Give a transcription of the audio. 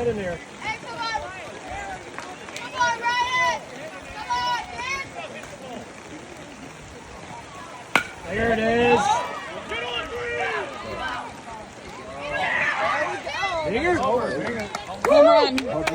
head in there. Hey, come on. Come on, Ryan. Come on, There it is. Get on, Bigger? Home run.